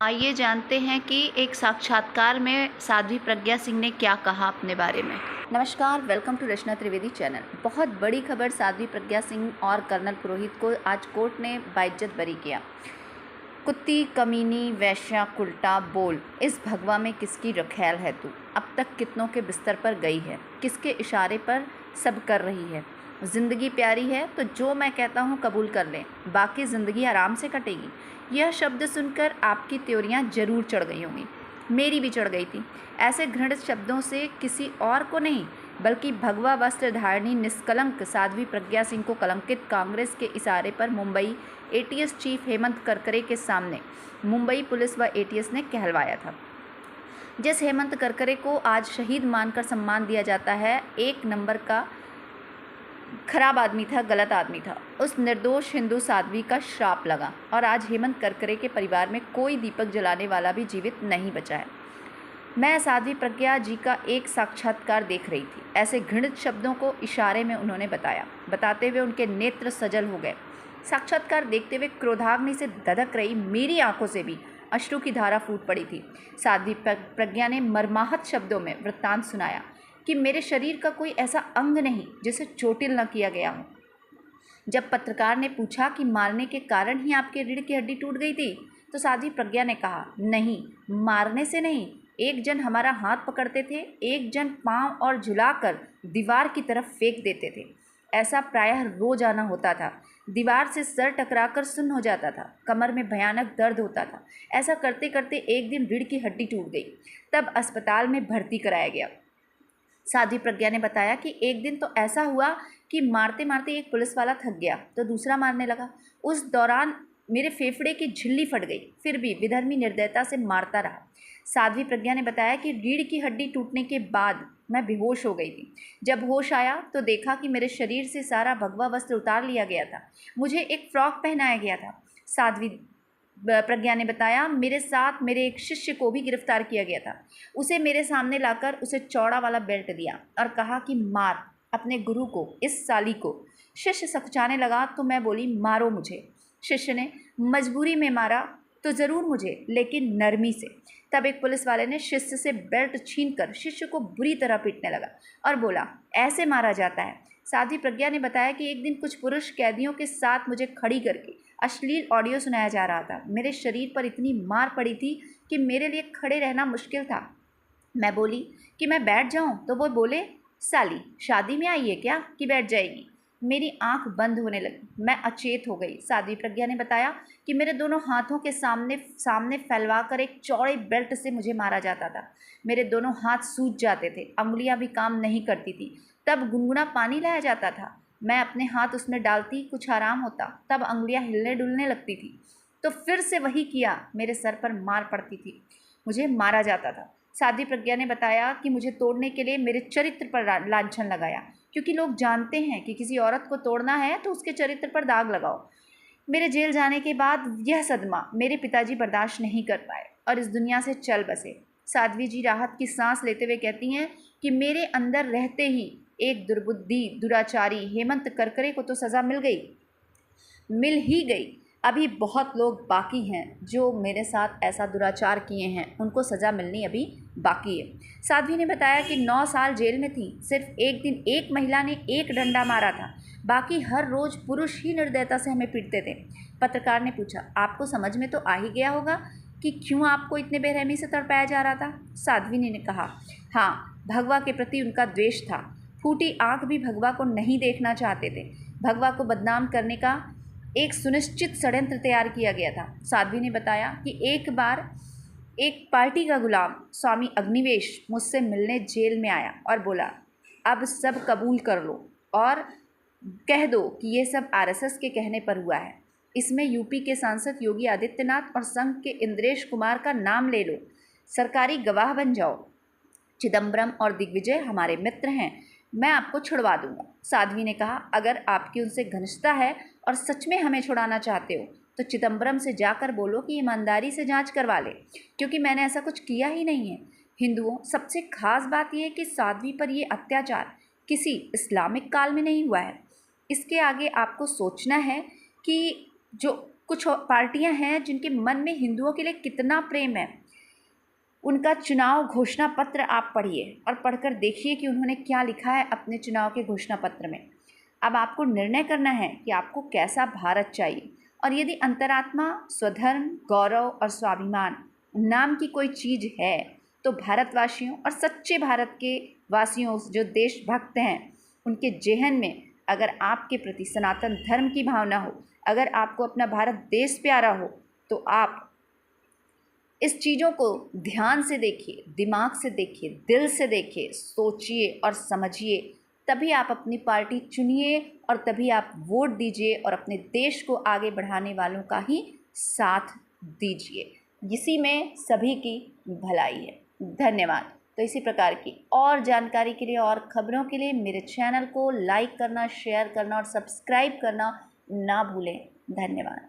आइए जानते हैं कि एक साक्षात्कार में साध्वी प्रज्ञा सिंह ने क्या कहा अपने बारे में। नमस्कार, welcome to Rachna Trivedi channel. बहुत बड़ी खबर, साध्वी प्रज्ञा सिंह और कर्नल पुरोहित को आज कोर्ट ने बाइज्जत बरी किया। कुत्ती, कमीनी, वैश्या, कुल्टा बोल, इस भगवा में किसकी रखैल है तू? अब तक कितनों के बिस्तर पर गई है, किसके इशारे पर सब कर रही है? ज़िंदगी प्यारी है तो जो मैं कहता हूँ कबूल कर लें, बाकी ज़िंदगी आराम से कटेगी। यह शब्द सुनकर आपकी त्योरियाँ जरूर चढ़ गई होंगी, मेरी भी चढ़ गई थी। ऐसे घृणित शब्दों से किसी और को नहीं, बल्कि भगवा वस्त्र धारणी निष्कलंक साध्वी प्रज्ञा सिंह को कलंकित कांग्रेस के इशारे पर मुंबई एटीएस चीफ हेमंत करकरे के सामने मुंबई पुलिस व एटीएस ने कहलवाया था। जिस हेमंत करकरे को आज शहीद मानकर सम्मान दिया जाता है, एक नंबर का खराब आदमी था, गलत आदमी था। उस निर्दोष हिंदू साध्वी का श्राप लगा और आज हेमंत करकरे के परिवार में कोई दीपक जलाने वाला भी जीवित नहीं बचा है। मैं साध्वी प्रज्ञा जी का एक साक्षात्कार देख रही थी। ऐसे घृणित शब्दों को इशारे में उन्होंने बताते हुए उनके नेत्र सजल हो गए। साक्षात्कार देखते हुए क्रोधाग्नि से धधक रही मेरी आंखों से भी अश्रु की धारा फूट पड़ी थी। साध्वी प्रज्ञा ने मर्माहत शब्दों में वृत्तांत सुनाया कि मेरे शरीर का कोई ऐसा अंग नहीं जिसे चोटिल न किया गया हो। जब पत्रकार ने पूछा कि मारने के कारण ही आपके रीढ़ की हड्डी टूट गई थी, तो साध्वी प्रज्ञा ने कहा, नहीं, मारने से नहीं। एक जन हमारा हाथ पकड़ते थे, एक जन पांव और झुलाकर दीवार की तरफ फेंक देते थे। ऐसा प्रायः रोज आना होता था। दीवार से सर टकराकर सुन्न हो जाता था, कमर में भयानक दर्द होता था। ऐसा करते करते एक दिन रीढ़ की हड्डी टूट गई, तब अस्पताल में भर्ती कराया गया। साध्वी प्रज्ञा ने बताया कि एक दिन तो ऐसा हुआ कि मारते मारते एक पुलिस वाला थक गया तो दूसरा मारने लगा। उस दौरान मेरे फेफड़े की झिल्ली फट गई, फिर भी विधर्मी निर्दयता से मारता रहा। साध्वी प्रज्ञा ने बताया कि रीढ़ की हड्डी टूटने के बाद मैं बेहोश हो गई थी। जब होश आया तो देखा कि मेरे शरीर से सारा भगवा वस्त्र उतार लिया गया था, मुझे एक फ्रॉक पहनाया गया था। साध्वी प्रज्ञा ने बताया, मेरे साथ मेरे एक शिष्य को भी गिरफ्तार किया गया था। उसे मेरे सामने लाकर उसे चौड़ा वाला बेल्ट दिया और कहा कि मार अपने गुरु को, इस साली को। शिष्य सकुचाने लगा तो मैं बोली, मारो मुझे। शिष्य ने मजबूरी में मारा तो ज़रूर मुझे, लेकिन नरमी से। तब एक पुलिस वाले ने शिष्य से बेल्ट छीनकर शिष्य को बुरी तरह पीटने लगा और बोला, ऐसे मारा जाता है। साध्वी प्रज्ञा ने बताया कि एक दिन कुछ पुरुष कैदियों के साथ मुझे खड़ी करके अश्लील ऑडियो सुनाया जा रहा था। मेरे शरीर पर इतनी मार पड़ी थी कि मेरे लिए खड़े रहना मुश्किल था। मैं बोली कि मैं बैठ जाऊं, तो वो बोले, साली शादी में आई है क्या कि बैठ जाएगी? मेरी आंख बंद होने लगी, मैं अचेत हो गई। साध्वी प्रज्ञा ने बताया कि मेरे दोनों हाथों के सामने फैलवा कर एक चौड़े बेल्ट से मुझे मारा जाता था। मेरे दोनों हाथ सूज जाते थे, अंगुलियां भी काम नहीं करती थी। तब गुनगुना पानी लाया जाता था, मैं अपने हाथ उसमें डालती, कुछ आराम होता, तब अंगुलियां हिलने डुलने लगती थी। तो फिर से वही किया, मेरे सर पर मार पड़ती थी, मुझे मारा जाता था। साध्वी प्रज्ञा ने बताया कि मुझे तोड़ने के लिए मेरे चरित्र पर लांछन लगाया, क्योंकि लोग जानते हैं कि किसी औरत को तोड़ना है तो उसके चरित्र पर दाग लगाओ। मेरे जेल जाने के बाद यह सदमा मेरे पिताजी बर्दाश्त नहीं कर पाए और इस दुनिया से चल बसे। साध्वी जी राहत की सांस लेते हुए कहती हैं कि मेरे अंदर रहते ही एक दुर्बुद्धि, दुराचारी हेमंत करकरे को तो सज़ा मिल ही गई। अभी बहुत लोग बाकी हैं जो मेरे साथ ऐसा दुराचार किए हैं, उनको सज़ा मिलनी अभी बाकी है। साध्वी ने बताया कि 9 साल जेल में थी, सिर्फ एक दिन एक महिला ने एक डंडा मारा था, बाकी हर रोज़ पुरुष ही निर्दयता से हमें पीटते थे। पत्रकार ने पूछा, आपको समझ में तो आ ही गया होगा कि क्यों आपको इतने बेरहमी से तड़पाया जा रहा था? साध्वी ने कहा, हाँ, भगवा के प्रति उनका द्वेष था। फूटी आंख भी भगवा को नहीं देखना चाहते थे। भगवा को बदनाम करने का एक सुनिश्चित षड्यंत्र तैयार किया गया था। साध्वी ने बताया कि एक बार एक पार्टी का गुलाम स्वामी अग्निवेश मुझसे मिलने जेल में आया और बोला, अब सब कबूल कर लो और कह दो कि ये सब आरएसएस के कहने पर हुआ है। इसमें यूपी के सांसद योगी आदित्यनाथ और संघ के इंद्रेश कुमार का नाम ले लो, सरकारी गवाह बन जाओ। चिदम्बरम और दिग्विजय हमारे मित्र हैं, मैं आपको छुड़वा दूंगा। साध्वी ने कहा, अगर आपकी उनसे घनिष्ठता है और सच में हमें छुड़ाना चाहते हो तो चिदम्बरम से जाकर बोलो कि ईमानदारी से जांच करवा ले, क्योंकि मैंने ऐसा कुछ किया ही नहीं है। हिंदुओं, सबसे खास बात यह है कि साध्वी पर यह अत्याचार किसी इस्लामिक काल में नहीं हुआ है। इसके आगे आपको सोचना है कि जो कुछ पार्टियां हैं जिनके मन में हिंदुओं के लिए कितना प्रेम है। उनका चुनाव घोषणा पत्र आप पढ़िए और पढ़कर देखिए कि उन्होंने क्या लिखा है अपने चुनाव के घोषणा पत्र में। अब आपको निर्णय करना है कि आपको कैसा भारत चाहिए, और यदि अंतरात्मा, स्वधर्म, गौरव और स्वाभिमान नाम की कोई चीज़ है तो भारतवासियों और सच्चे भारत के वासियों जो देशभक्त हैं उनके जेहन में अगर आपके प्रति सनातन धर्म की भावना हो, अगर आपको अपना भारत देश प्यारा हो, तो आप इस चीज़ों को ध्यान से देखिए, दिमाग से देखिए, दिल से देखिए, सोचिए और समझिए। तभी आप अपनी पार्टी चुनिए और तभी आप वोट दीजिए और अपने देश को आगे बढ़ाने वालों का ही साथ दीजिए। इसी में सभी की भलाई है। धन्यवाद। तो इसी प्रकार की और जानकारी के लिए और खबरों के लिए मेरे चैनल को लाइक करना, शेयर करना और सब्सक्राइब करना ना भूलें। धन्यवाद।